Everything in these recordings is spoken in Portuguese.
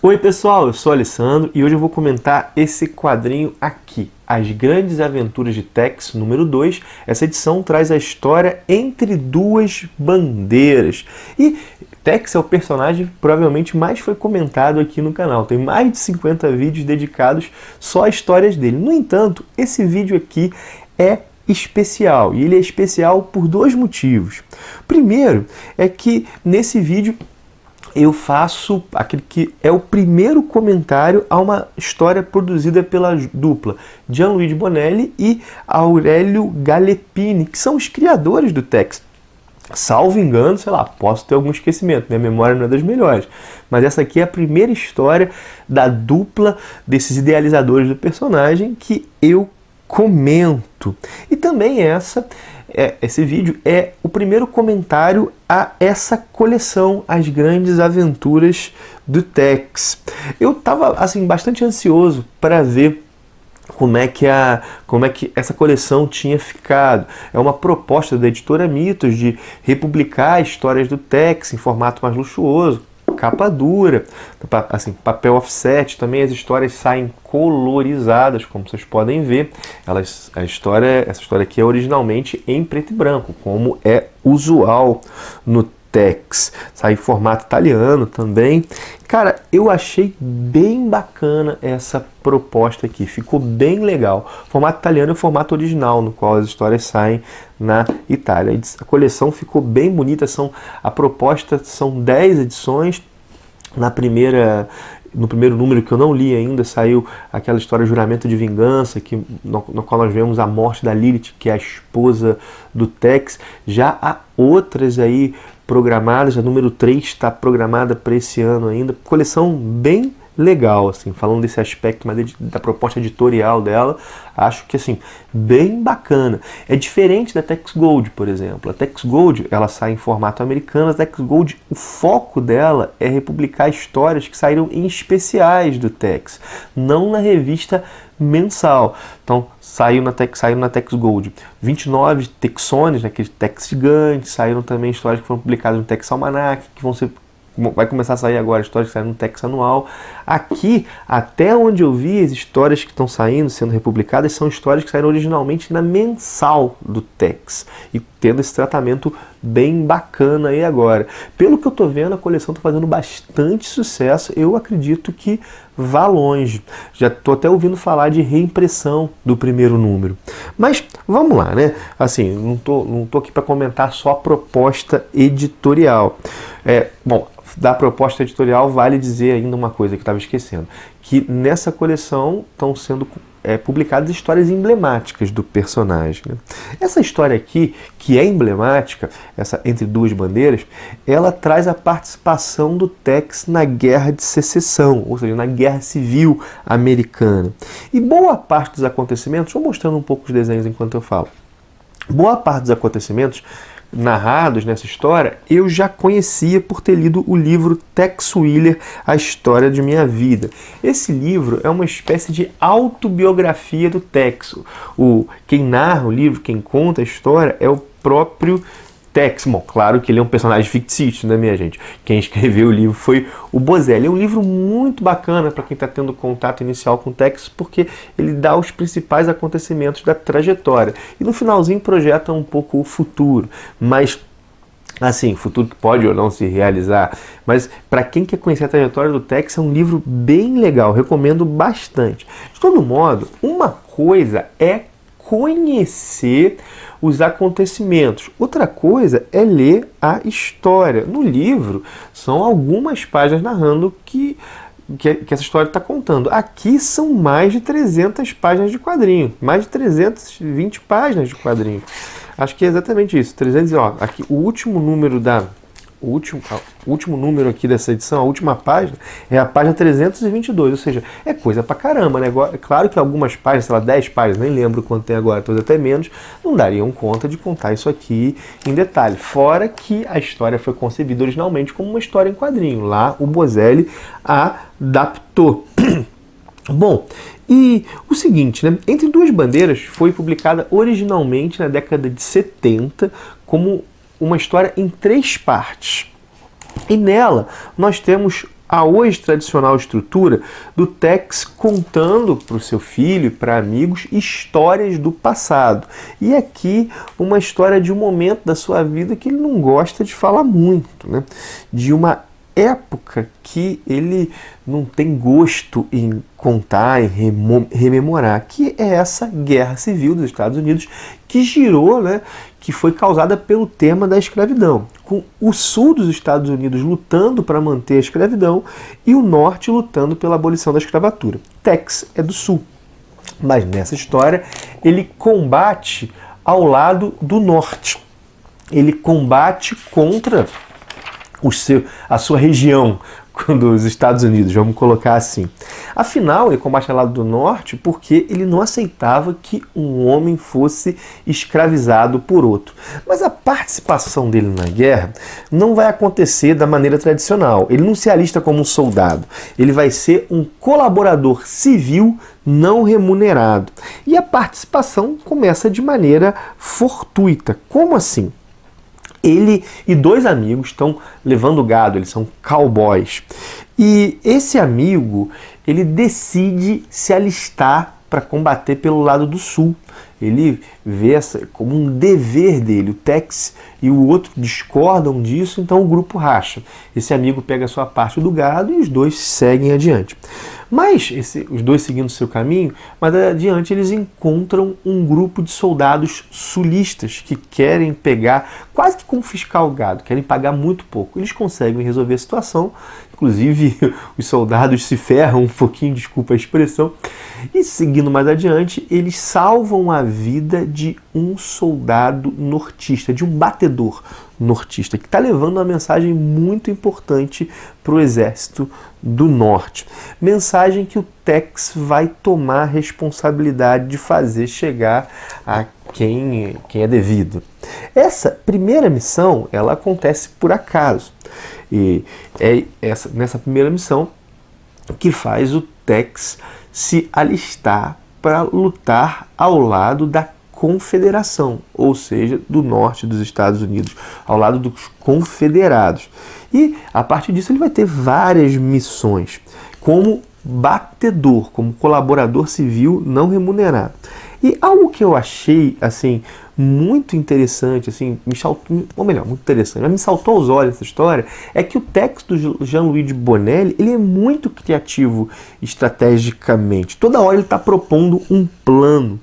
Oi pessoal, eu sou o Alessandro e hoje eu vou comentar esse quadrinho aqui, As Grandes Aventuras de Tex, número 2. Essa edição traz a história Entre Duas Bandeiras. E Tex é o personagem que provavelmente mais foi comentado aqui no canal. Tem mais de 50 vídeos dedicados só a histórias dele. No entanto, esse vídeo aqui é especial, e ele é especial por dois motivos. Primeiro é que nesse vídeo eu faço aquele que é o primeiro comentário a uma história produzida pela dupla Gianluigi Bonelli e Aurelio Gallepini, que são os criadores do Tex. Salvo engano, sei lá, posso ter algum esquecimento, minha memória não é das melhores, mas essa aqui é a primeira história da dupla desses idealizadores do personagem que eu comento. E também esse vídeo é o primeiro comentário a essa coleção, As Grandes Aventuras do Tex. Eu estava assim bastante ansioso para ver como é que essa coleção tinha ficado. É uma proposta da editora Mitos de republicar histórias do Tex em formato mais luxuoso, capa dura, assim, papel offset. Também as histórias saem colorizadas, como vocês podem ver. Essa história aqui é originalmente em preto e branco, como é usual no Tex. Sai em formato italiano também. Cara, eu achei bem bacana essa proposta aqui, ficou bem legal. O formato italiano é o formato original, no qual as histórias saem na Itália. A coleção ficou bem bonita, a proposta são 10 edições. No primeiro número, que eu não li ainda, saiu aquela história Juramento de Vingança, no qual nós vemos a morte da Lilith, que é a esposa do Tex. Já há outras aí programadas, a número 3 está programada para esse ano ainda. Coleção bem legal, assim, falando desse aspecto mais da proposta editorial dela, acho que assim, bem bacana. É diferente da Tex Gold, por exemplo. A Tex Gold, ela sai em formato americano. A Tex Gold, o foco dela é republicar histórias que saíram em especiais do Tex, não na revista mensal. Então, saiu na Tex Gold 29 Texones, aquele Tex gigante. Saíram também histórias que foram publicadas no Tex Almanac, vai começar a sair agora histórias que saem no Tex anual. Aqui, até onde eu vi, as histórias que estão sendo republicadas, são histórias que saíram originalmente na mensal do Tex, e tendo esse tratamento bem bacana aí agora. Pelo que eu tô vendo, a coleção está fazendo bastante sucesso. Eu acredito que vá longe. Já tô até ouvindo falar de reimpressão do primeiro número. Mas vamos lá, né? Assim, não tô aqui para comentar só a proposta editorial. Bom, da proposta editorial vale dizer ainda uma coisa que eu estava esquecendo, que nessa coleção estão sendo publicadas histórias emblemáticas do personagem, né? Essa história aqui, que é emblemática, essa Entre Duas Bandeiras, ela traz a participação do Tex na Guerra de Secessão, ou seja, na Guerra Civil Americana. E boa parte dos acontecimentos, vou mostrando um pouco os desenhos enquanto eu falo, boa parte dos acontecimentos narrados nessa história eu já conhecia por ter lido o livro Tex Willer, A História de Minha Vida. Esse livro é uma espécie de autobiografia do Tex. Quem narra o livro, quem conta a história é o próprio Tex. Bom, claro que ele é um personagem fictício, né, minha gente? Quem escreveu o livro foi o Bozelli. É um livro muito bacana para quem está tendo contato inicial com o Tex, porque ele dá os principais acontecimentos da trajetória. E no finalzinho projeta um pouco o futuro. Mas, assim, futuro que pode ou não se realizar. Mas para quem quer conhecer a trajetória do Tex, é um livro bem legal. Recomendo bastante. De todo modo, uma coisa é conhecer os acontecimentos, outra coisa é ler a história. No livro são algumas páginas narrando que essa história está contando. Aqui são mais de 300 páginas de quadrinho, mais de 320 páginas de quadrinho. Acho que é exatamente isso. 300, aqui o último número o último número aqui dessa edição, a última página, é a página 322, ou seja, é coisa pra caramba, né? É claro que algumas páginas, sei lá, 10 páginas, nem lembro quanto tem agora, talvez até menos, não dariam conta de contar isso aqui em detalhe. Fora que a história foi concebida originalmente como uma história em quadrinho. Lá o Bozelli adaptou. Bom, e o seguinte, né? Entre Duas Bandeiras foi publicada originalmente na década de 70 como uma história em 3 partes. E nela nós temos a hoje tradicional estrutura do Tex contando para o seu filho e para amigos histórias do passado. E aqui uma história de um momento da sua vida que ele não gosta de falar muito, né? De uma época que ele não tem gosto em contar, em rememorar, que é essa guerra civil dos Estados Unidos que girou, né, que foi causada pelo tema da escravidão, com o sul dos Estados Unidos lutando para manter a escravidão e o norte lutando pela abolição da escravatura. Tex é do sul, mas nessa história ele combate ao lado do norte. Ele combate contra a sua região dos Estados Unidos, vamos colocar assim. Afinal, ele combate ao lado do norte porque ele não aceitava que um homem fosse escravizado por outro. Mas a participação dele na guerra não vai acontecer da maneira tradicional. Ele não se alista como um soldado. Ele vai ser um colaborador civil não remunerado. E a participação começa de maneira fortuita. Como assim? Ele e dois amigos estão levando gado, eles são cowboys. E esse amigo, ele decide se alistar para combater pelo lado do sul. Ele vê como um dever dele. O Tex e o outro discordam disso, então o grupo racha. Esse amigo pega a sua parte do gado e os dois seguem adiante. Mas, os dois seguindo o seu caminho, mas adiante eles encontram um grupo de soldados sulistas que querem pegar, quase que confiscar o gado, querem pagar muito pouco. Eles conseguem resolver a situação, inclusive os soldados se ferram um pouquinho, desculpa a expressão, e seguindo mais adiante, eles salvam a vida de um soldado nortista, de um batedor nortista, que está levando uma mensagem muito importante para o exército do norte. Mensagem que o Tex vai tomar a responsabilidade de fazer chegar a quem é devido. Essa primeira missão, ela acontece por acaso. E é nessa primeira missão que faz o Tex se alistar para lutar ao lado da Confederação, ou seja, do norte dos Estados Unidos, ao lado dos confederados. E a partir disso ele vai ter várias missões, como batedor, como colaborador civil não remunerado. E algo que eu achei assim muito interessante, assim, muito interessante, mas me saltou aos olhos essa história, é que o Tex do Jean-Louis Bonelli, ele é muito criativo estrategicamente. Toda hora ele está propondo um plano.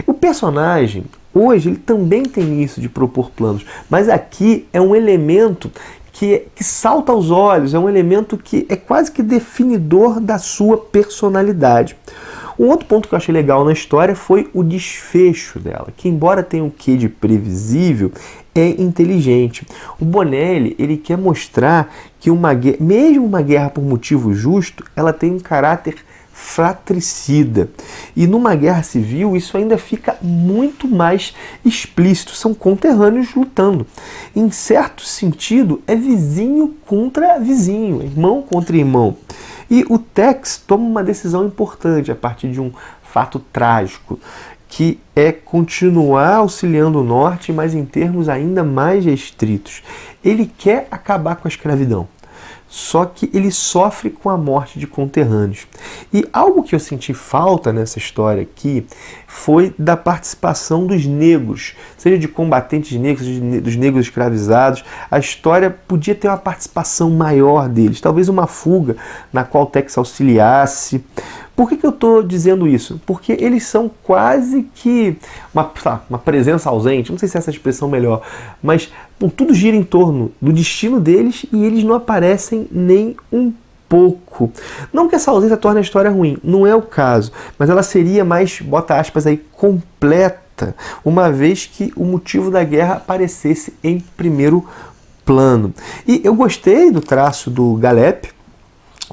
O personagem, hoje, ele também tem isso de propor planos, mas aqui é um elemento que salta aos olhos, é um elemento que é quase que definidor da sua personalidade. Um outro ponto que eu achei legal na história foi o desfecho dela, que embora tenha um quê de previsível, é inteligente. O Bonelli, ele quer mostrar que mesmo uma guerra por motivo justo, ela tem um caráter fratricida. E numa guerra civil isso ainda fica muito mais explícito. São conterrâneos lutando. Em certo sentido, é vizinho contra vizinho, irmão contra irmão. E o Tex toma uma decisão importante a partir de um fato trágico, que é continuar auxiliando o norte, mas em termos ainda mais restritos. Ele quer acabar com a escravidão. Só que ele sofre com a morte de conterrâneos. E algo que eu senti falta nessa história aqui foi da participação dos negros, seja de combatentes negros, seja dos negros escravizados. A história podia ter uma participação maior deles, talvez uma fuga na qual Tex auxiliasse. Por que eu estou dizendo isso? Porque eles são quase que uma presença ausente, não sei se é essa expressão melhor, mas tudo gira em torno do destino deles e eles não aparecem nem um pouco. Não que essa ausência torne a história ruim, não é o caso, mas ela seria mais, bota aspas aí, completa, uma vez que o motivo da guerra aparecesse em primeiro plano. E eu gostei do traço do Galep,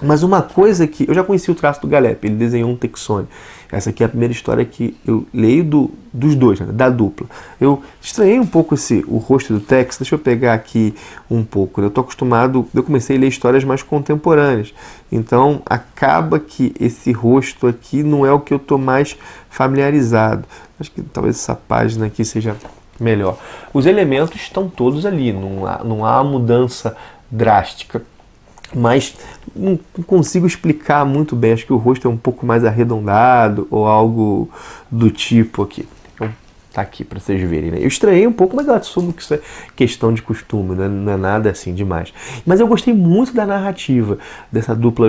mas uma coisa que... Eu já conheci o traço do Galep, ele desenhou um Texone. Essa aqui é a primeira história que eu leio dos dois, né, da dupla. Eu estranhei um pouco o rosto do Tex, deixa eu pegar aqui um pouco. Eu estou acostumado... Eu comecei a ler histórias mais contemporâneas, então acaba que esse rosto aqui não é o que eu estou mais familiarizado. Acho que talvez essa página aqui seja melhor. Os elementos estão todos ali, não há mudança drástica. Mas não consigo explicar muito bem, acho que o rosto é um pouco mais arredondado ou algo do tipo aqui. Então, tá aqui para vocês verem, né? Eu estranhei um pouco, mas eu assumo que isso é questão de costume, né? Não é nada assim demais. Mas eu gostei muito da narrativa dessa dupla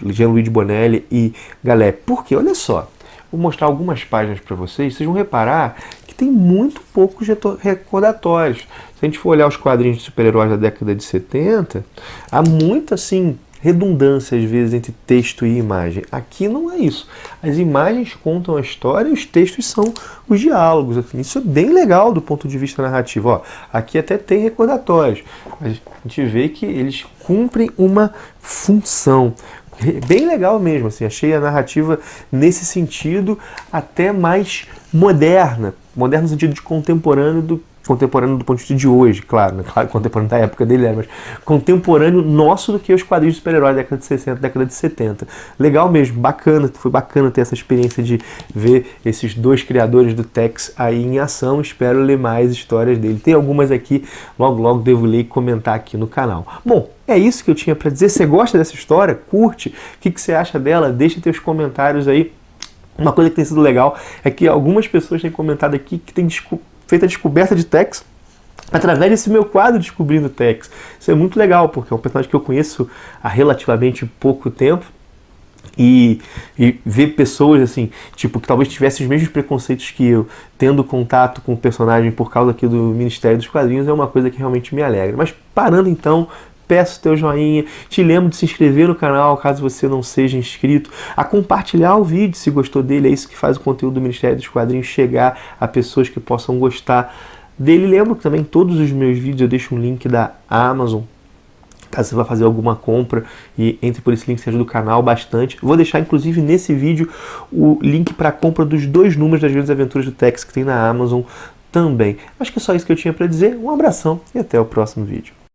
Gianluigi Bonelli e Galé. Porque, olha só, vou mostrar algumas páginas para vocês, vocês vão reparar que tem muito poucos recordatórios. Se a gente for olhar os quadrinhos de super-heróis da década de 70, há muita, assim, redundância às vezes entre texto e imagem. Aqui não é isso. As imagens contam a história e os textos são os diálogos. Assim. Isso é bem legal do ponto de vista narrativo. Ó, aqui até tem recordatórios, mas a gente vê que eles cumprem uma função. Bem legal mesmo, assim, achei a narrativa nesse sentido até mais moderna no sentido de contemporâneo do ponto de vista de hoje, claro, né? Claro, contemporâneo da época dele, mas contemporâneo nosso do que os quadrinhos de super-heróis da década de 60, década de 70. Legal mesmo, bacana, foi bacana ter essa experiência de ver esses dois criadores do Tex aí em ação, espero ler mais histórias dele. Tem algumas aqui, logo devo ler e comentar aqui no canal. Bom, é isso que eu tinha para dizer. Você gosta dessa história? Curte? O que você acha dela? Deixa teus comentários aí. Uma coisa que tem sido legal é que algumas pessoas têm comentado aqui que tem feito a descoberta de Tex através desse meu quadro Descobrindo Tex. Isso é muito legal, porque é um personagem que eu conheço há relativamente pouco tempo. E ver pessoas assim, tipo, que talvez tivessem os mesmos preconceitos que eu, tendo contato com o personagem por causa aqui do Ministério dos Quadrinhos, é uma coisa que realmente me alegra. Mas parando então, peço teu joinha, te lembro de se inscrever no canal caso você não seja inscrito, a compartilhar o vídeo se gostou dele, é isso que faz o conteúdo do Ministério dos Quadrinhos chegar a pessoas que possam gostar dele. Lembro que também todos os meus vídeos eu deixo um link da Amazon, caso você vá fazer alguma compra, e entre por esse link, você ajuda o canal bastante. Vou deixar inclusive nesse vídeo o link para a compra dos 2 números das Grandes Aventuras do Tex que tem na Amazon também. Acho que é só isso que eu tinha para dizer, um abração e até o próximo vídeo.